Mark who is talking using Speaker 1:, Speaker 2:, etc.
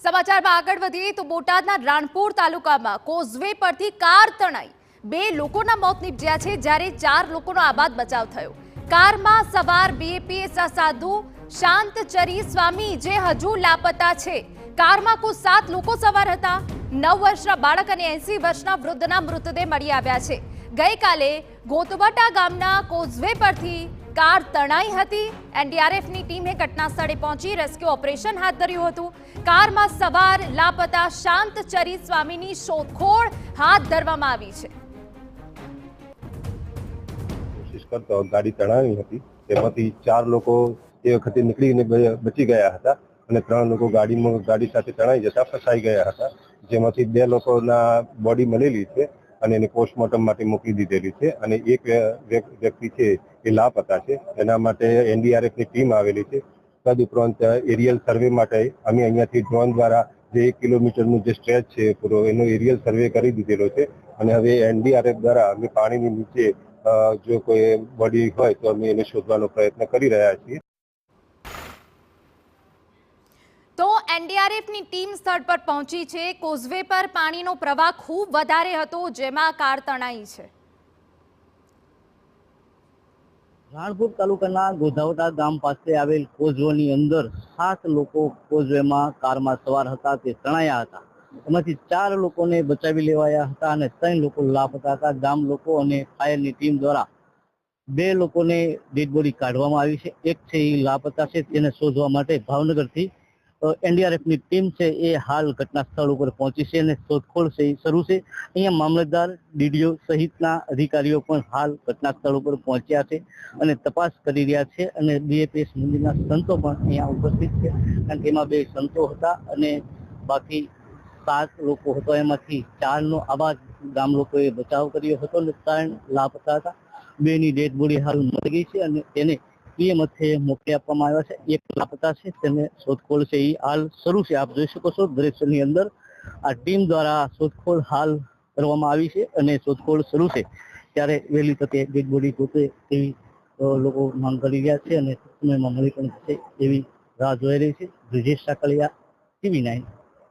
Speaker 1: સમાચારમાં આગળ વધીએ તો બોટાદના રાણપુર તાલુકામાં કોઝવે પરથી કાર તણાઈ 2 લોકોના મોત નીપજ્યા છે, જ્યારે 4 લોકોનો આબાદ બચાવ થયો। કારમાં સવાર બીએપીએસ સાધુ શાંતચરી સ્વામી જે હજુ લાપતા છે। કારમાં કુલ 7 લોકો સવાર હતા। 9 વર્ષના બાળક અને 80 વર્ષના વૃદ્ધના મૃતદેહ મળી આવ્યા છે। ગઈકાલે ગોતબટા ગામના કોઝવે પરથી કાર તણાઈ હતી। એનડીઆરએફની ટીમે ઘટના સ્થળે પહોંચી રેસ્ક્યુ ઓપરેશન હાથ ધર્યું હતું। કારમાં સવાર લાપતા શાંતચરી સ્વામીની શોધખોળ હાથ ધરવામાં આવી છે।
Speaker 2: કોશિશ કરતો ગાડી તણાવી હતી, તેમાંથી 4 લોકો એ વખતે નીકળીને બચી ગયા હતા અને 3 લોકો ગાડી સાથે તણાઈ જતા ફસાઈ ગયા હતા, જેમાંથી 2 લોકોના બોડી મળેલી છે અને એને પોસ્ટમોર્ટમ માટે મોકલી દીધેલી છે અને એક વ્યક્તિ છે એ લાપતા છે। એના માટે એનડીઆરએફની ટીમ આવેલી છે। તદુપરાંત એરિયલ સર્વે માટે અમે અહીંયાથી ડ્રોન દ્વારા જે 1 કિલોમીટરનું જે સ્ટ્રેચ છે પૂરો એનો એરિયલ સર્વે કરી દીધેલો છે અને હવે એનડીઆરએફ દ્વારા અમે પાણીની નીચે જો કોઈ બોડી હોય તો અમે એને શોધવાનો પ્રયત્ન કરી રહ્યા છીએ।
Speaker 1: તો એનડીઆરએફની ટીમ સ્થળ પર પહોંચી છે। કોઝવે પર પાણીનો પ્રવાહ ખૂબ વધારે હતો, જેમાં કાર તણાઈ છે।
Speaker 3: રાણપુર તાલુકાના ગોધાવટા ગામ પાસે આવેલ કોઝવેની અંદર 7 લોકો કોઝવેમાં કારમાં સવાર હતા તે તણાયા હતા। એમાંથી 4 લોકોને બચાવી લેવાયા હતા અને 3 લોકો લાપતા હતા। ગામ લોકો અને ફાયરની ટીમ દ્વારા 2 લોકોને ડેડ બોડી કાઢવામાં આવી છે। એક છે એ લાપતા છે, તેને શોધવા માટે ભાવનગરથી એનડીઆરએફની ટીમ છે એ હાલ ઘટના સ્થળ ઉપર પહોંચી છે અને શોધખોળ છે એ શરૂ છે। અહીંયા મામલતદાર, ડીડીઓ સહિતના અધિકારીઓ પણ હાલ ઘટના સ્થળ ઉપર પહોંચ્યા છે અને તપાસ કરી રહ્યા છે અને બીએપીએસ મંદિરના સંતો પણ અહીંયા ઉપસ્થિત છે, કારણ કે એમાં 2 સંતો હતા અને બાકી 7 લોકો હતો, એમાંથી 4નો આબાદ ગામ લોકોએ બચાવ કર્યો હતો અને 3 લાપતા હતા। 2ની ડેડ બોડી હાલ મળી ગઈ છે અને તેને પીએમએ મોકલી આપવામાં આવ્યા છે। એક લાપતા છે, તેને શોધખોળ છે એ હાલ શરૂ છે। આપ જોઈ શકો છો દ્રશ્યની અંદર આ ટીમ દ્વારા શોધખોળ હાલ કરવામાં આવી છે અને શોધખોળ શરૂ છે, ત્યારે વહેલી તકે ડેડ બોડી ગોતે એવી લોકો માંગ કરી રહ્યા છે અને સમયમાં મળી પણ જશે એવી રાહ જોઈ રહી છે। બ્રિજેશ સાકલિયા, TV9।